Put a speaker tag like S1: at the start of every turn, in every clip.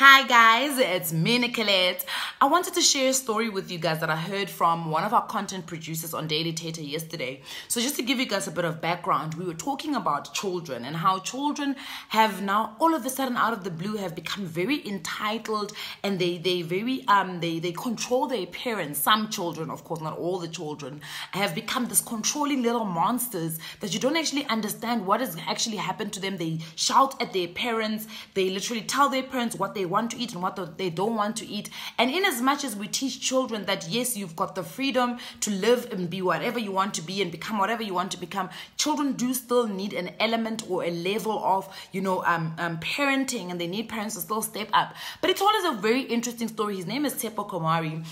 S1: Hi guys, it's me, Nicolette. I wanted to share a story with you guys that I heard from one of our content producers on Daily Tata yesterday. So just to give you guys a bit of background, we were talking about children and how children have now all of a sudden out of the blue have become very entitled, and they control their parents. Some children, of course, not all the children, have become this controlling little monsters that you don't actually understand what has actually happened to them. They shout at their parents. They literally tell their parents what they want to eat and what they don't want to eat. And in as much as we teach children that yes, you've got the freedom to live and be whatever you want to be and become whatever you want to become, children do still need an element or a level of parenting, and they need parents to still step up. But it's always a very interesting story. His name is Tshepo Komari.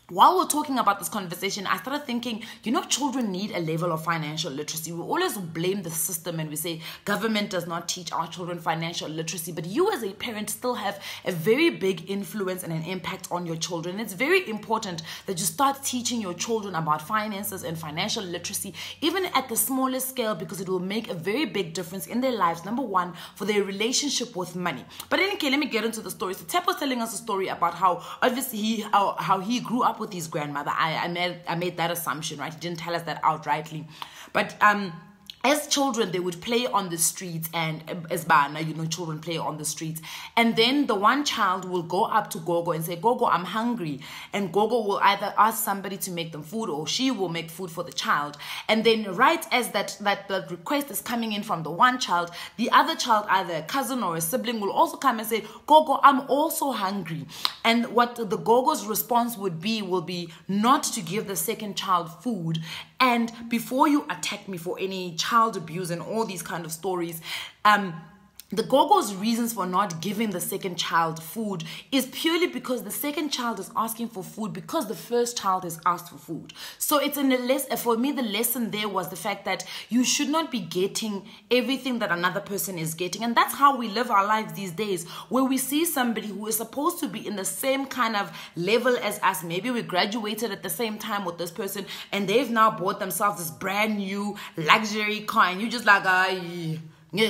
S1: While we're talking about this conversation, I started thinking, children need a level of financial literacy. We always blame the system and we say government does not teach our children financial literacy, but you as a parent still have a very big influence and an impact on your children. It's very important that you start teaching your children about finances and financial literacy, even at the smallest scale, because it will make a very big difference in their lives. Number one, for their relationship with money. But anyway, let me get into the story. So Tep was telling us a story about how obviously how he grew up with his grandmother. I made that assumption, right? He didn't tell us that outrightly, but as children, they would play on the streets, and as bana, children play on the streets. And then the one child will go up to Gogo and say, Gogo, I'm hungry. And Gogo will either ask somebody to make them food, or she will make food for the child. And then right as that request is coming in from the one child, the other child, either a cousin or a sibling, will also come and say, Gogo, I'm also hungry. And what the Gogo's response will be not to give the second child food. And before you attack me for any child abuse and all these kind of stories, the Gogo's reasons for not giving the second child food is purely because the second child is asking for food because the first child has asked for food. So it's for me, the lesson there was the fact that you should not be getting everything that another person is getting. And that's how we live our lives these days, where we see somebody who is supposed to be in the same kind of level as us. Maybe we graduated at the same time with this person, and they've now bought themselves this brand new luxury car, and you just like, so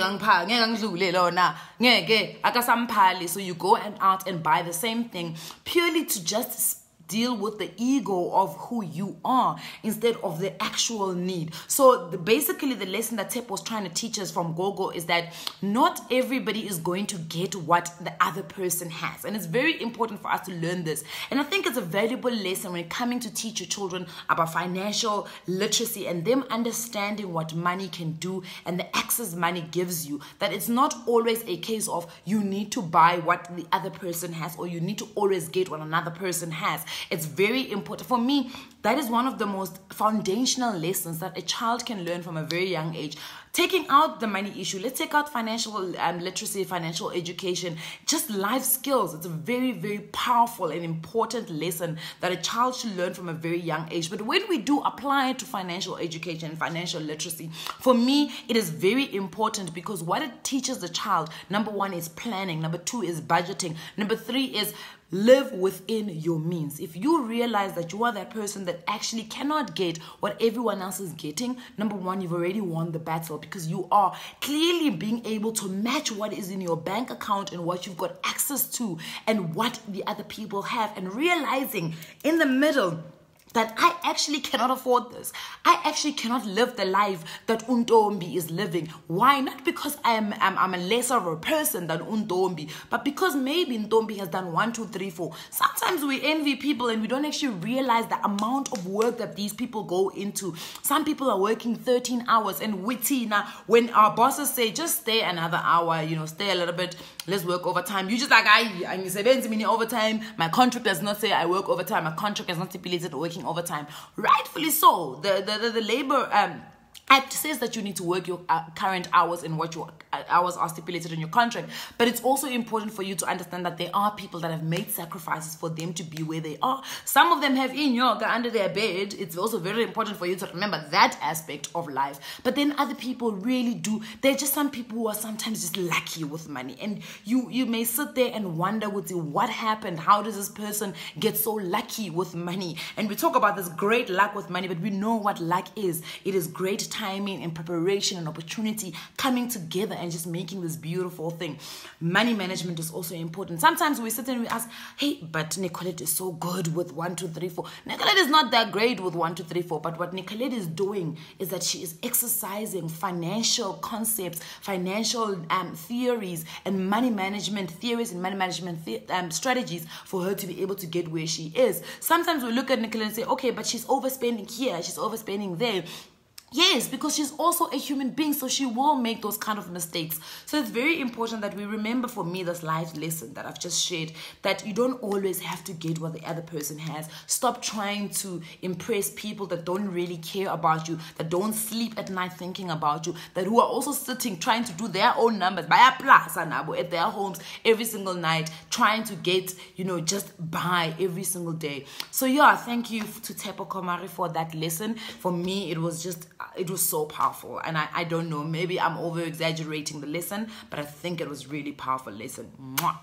S1: you go out and buy the same thing purely to just deal with the ego of who you are instead of the actual need. So basically the lesson that Tep was trying to teach us from Gogo is that not everybody is going to get what the other person has. And it's very important for us to learn this. And I think it's a valuable lesson when coming to teach your children about financial literacy and them understanding what money can do and the access money gives you. That it's not always a case of you need to buy what the other person has, or you need to always get what another person has. It's very important. For me, that is one of the most foundational lessons that a child can learn from a very young age. Taking out the money issue, let's take out financial literacy, financial education, just life skills. It's a very, very powerful and important lesson that a child should learn from a very young age. But when we do apply it to financial education and financial literacy, for me, it is very important because what it teaches the child, number one, is planning. Number two is budgeting. Number three is live within your means. If you realize that you are that person that actually cannot get what everyone else is getting, number one, you've already won the battle, because you are clearly being able to match what is in your bank account and what you've got access to and what the other people have, and realizing in the middle that I actually cannot afford this. I actually cannot live the life that Untombi is living. Why? Not because I'm a lesser of a person than Untombi, but because maybe Untombi has done 1, 2, 3, 4. Sometimes we envy people and we don't actually realize the amount of work that these people go into. Some people are working 13 hours, and now when our bosses say just stay another hour, stay a little bit, let's work overtime, you just like, I'm 70 minutes overtime. My contract does not say I work overtime. My contract has not stipulated working overtime. Rightfully so. The labor Act says that you need to work your current hours and what your hours are stipulated in your contract. But it's also important for you to understand that there are people that have made sacrifices for them to be where they are. Some of them have yoga under their bed. It's also very important for you to remember that aspect of life. But then other people really do. There are just some people who are sometimes just lucky with money. And you may sit there and wonder with you, what happened? How does this person get so lucky with money? And we talk about this great luck with money, but we know what luck is. It is great great timing and preparation and opportunity coming together and just making this beautiful thing. Money management is also important. Sometimes we sit and we ask, hey, but Nicolette is so good with 1, 2, 3, 4. Nicolette is not that great with 1, 2, 3, 4, but what Nicolette is doing is that she is exercising financial concepts, financial theories, and money management theories and money management strategies for her to be able to get where she is. Sometimes we look at Nicolette and say, okay, but she's overspending here, she's overspending there. Yes, because she's also a human being, so she will make those kind of mistakes. So it's very important that we remember, for me, this life lesson that I've just shared, that you don't always have to get what the other person has. Stop trying to impress people that don't really care about you, that don't sleep at night thinking about you, that who are also sitting trying to do their own numbers at their homes every single night, trying to get, just by every single day. So yeah, thank you to Tepo Komari for that lesson. For me, it was so powerful, and I don't know, maybe I'm over exaggerating the lesson, but I think it was really powerful lesson. Mwah.